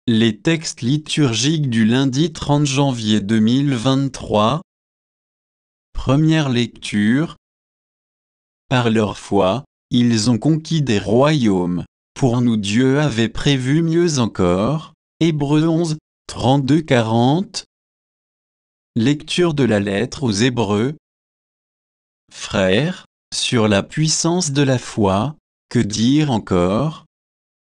Les textes liturgiques du lundi 30 janvier 2023. Première lecture. Par leur foi, ils ont conquis des royaumes. Pour nous Dieu avait prévu mieux encore. Hébreux 11, 32-40. Lecture de la lettre aux Hébreux. Frères, sur la puissance de la foi, que dire encore?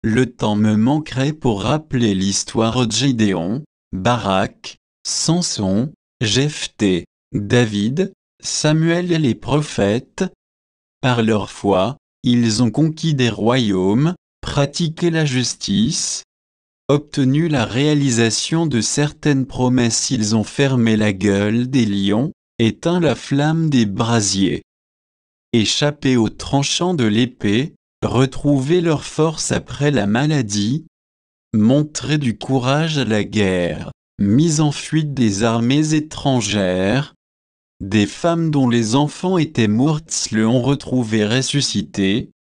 Le temps me manquerait pour rappeler l'histoire de Gédéon, Barak, Samson, Jephthé, David, Samuel et les prophètes. Par leur foi, ils ont conquis des royaumes, pratiqué la justice, obtenu la réalisation de certaines promesses. Ils ont fermé la gueule des lions, éteint la flamme des brasiers, échappé aux tranchants de l'épée, retrouvé leur force après la maladie, montré du courage à la guerre, mis en fuite des armées étrangères. Des femmes dont les enfants étaient mortes le ont retrouvé ressuscité,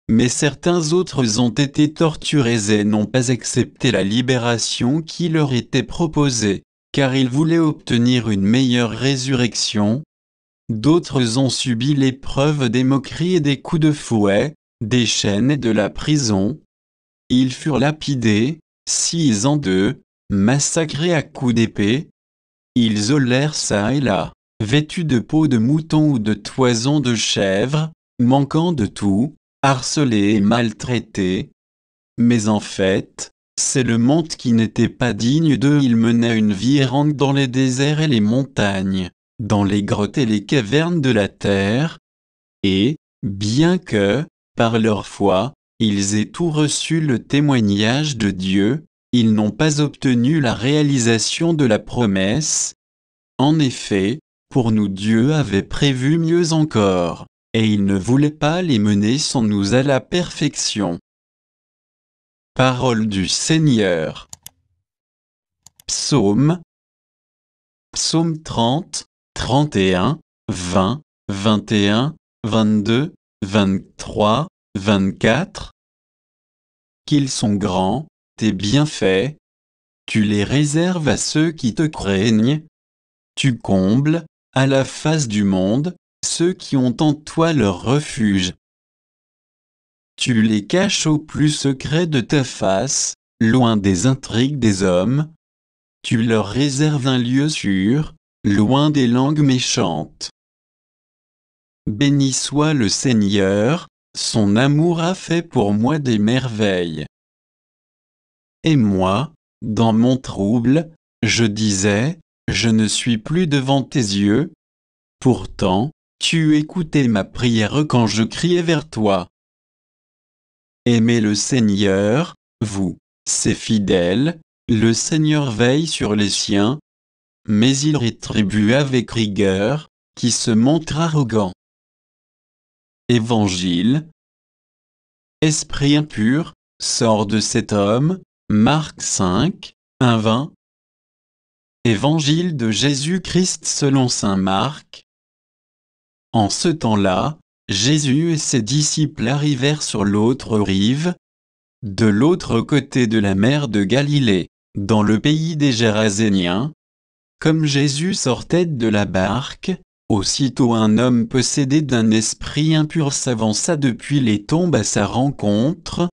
mais certains autres ont été torturés et n'ont pas accepté la libération qui leur était proposée, car ils voulaient obtenir une meilleure résurrection. D'autres ont subi l'épreuve des moqueries et des coups de fouet, des chaînes et de la prison. Ils furent lapidés, sciés en deux, massacrés à coups d'épée. Ils olèrent çà et là, vêtus de peau de mouton ou de toison de chèvre, manquant de tout, harcelés et maltraités. Mais en fait, c'est le monde qui n'était pas digne d'eux. Ils menaient une vie errante dans les déserts et les montagnes, dans les grottes et les cavernes de la terre. Et, bien que, par leur foi, ils aient tout reçu le témoignage de Dieu, ils n'ont pas obtenu la réalisation de la promesse. En effet, pour nous Dieu avait prévu mieux encore, et il ne voulait pas les mener sans nous à la perfection. Parole du Seigneur. Psaume 30, 31, 20, 21, 22, 23, 24. Qu'ils sont grands, tes bienfaits. Tu les réserves à ceux qui te craignent. Tu combles, à la face du monde, ceux qui ont en toi leur refuge. Tu les caches au plus secret de ta face, loin des intrigues des hommes. Tu leur réserves un lieu sûr, loin des langues méchantes. Béni soit le Seigneur, son amour a fait pour moi des merveilles. Et moi, dans mon trouble, je disais, je ne suis plus devant tes yeux. Pourtant, tu écoutais ma prière quand je criais vers toi. Aimez le Seigneur, vous, ses fidèles, le Seigneur veille sur les siens, mais il rétribue avec rigueur, qui se montre arrogant. Évangile. Esprit impur, sors de cet homme. Marc 5, 1-20. Évangile de Jésus-Christ selon saint Marc. En ce temps-là, Jésus et ses disciples arrivèrent sur l'autre rive, de l'autre côté de la mer de Galilée, dans le pays des Géraséniens. Comme Jésus sortait de la barque, aussitôt un homme possédé d'un esprit impur s'avança depuis les tombes à sa rencontre.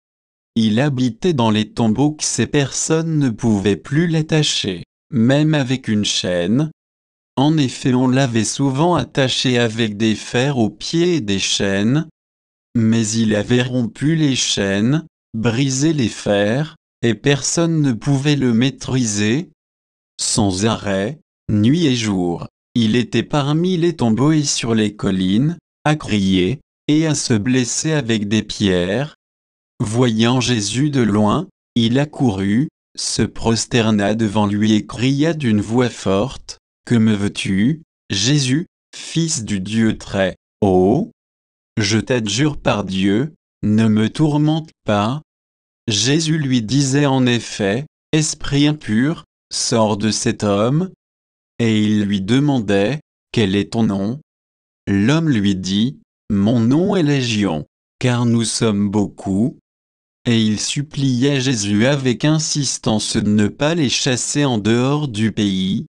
Il habitait dans les tombeaux que ces personnes ne pouvaient plus l'attacher, même avec une chaîne. En effet, on l'avait souvent attaché avec des fers aux pieds et des chaînes. Mais il avait rompu les chaînes, brisé les fers, et personne ne pouvait le maîtriser. Sans arrêt, nuit et jour, il était parmi les tombeaux et sur les collines, à crier, et à se blesser avec des pierres. Voyant Jésus de loin, il accourut, se prosterna devant lui et cria d'une voix forte, « Que me veux-tu, Jésus, fils du Dieu très haut? Je t'adjure par Dieu, ne me tourmente pas. » Jésus lui disait en effet, « Esprit impur, sors de cet homme. » Et il lui demandait, « Quel est ton nom? » L'homme lui dit, « Mon nom est Légion, car nous sommes beaucoup. » et ils suppliaient Jésus avec insistance de ne pas les chasser en dehors du pays.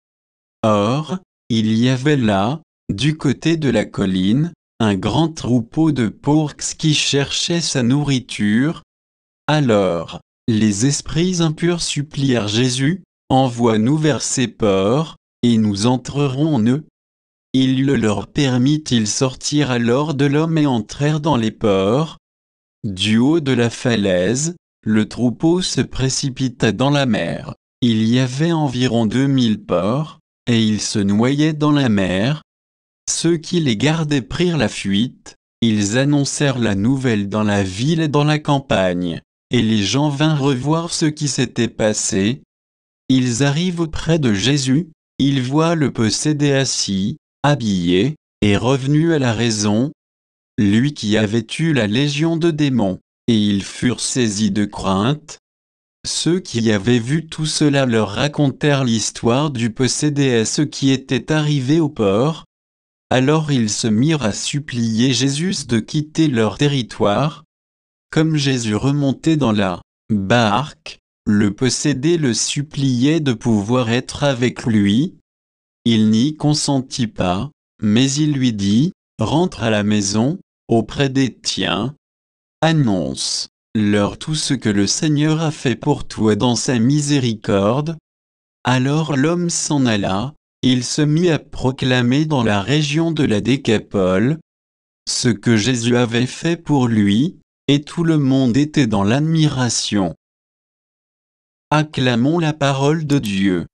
Or, il y avait là, du côté de la colline, un grand troupeau de pourcs qui cherchait sa nourriture. Alors, les esprits impurs supplièrent Jésus, « Envoie-nous vers ces porcs, et nous entrerons en eux. » Il le leur permit, ils sortirent alors de l'homme et entrèrent dans les porcs. Du haut de la falaise, le troupeau se précipita dans la mer. Il y avait environ 2000 porcs, et ils se noyaient dans la mer. Ceux qui les gardaient prirent la fuite, ils annoncèrent la nouvelle dans la ville et dans la campagne, et les gens vinrent voir ce qui s'était passé. Ils arrivent auprès de Jésus, ils voient le possédé assis, habillé, et revenu à la raison, lui qui avait eu la légion de démons, et ils furent saisis de crainte. Ceux qui avaient vu tout cela leur racontèrent l'histoire du possédé et ce qui était arrivé au port. Alors ils se mirent à supplier Jésus de quitter leur territoire. Comme Jésus remontait dans la barque, le possédé le suppliait de pouvoir être avec lui. Il n'y consentit pas, mais il lui dit, « Rentre à la maison, auprès des tiens. Annonce-leur tout ce que le Seigneur a fait pour toi dans sa miséricorde. » Alors l'homme s'en alla, il se mit à proclamer dans la région de la Décapole ce que Jésus avait fait pour lui, et tout le monde était dans l'admiration. Acclamons la parole de Dieu.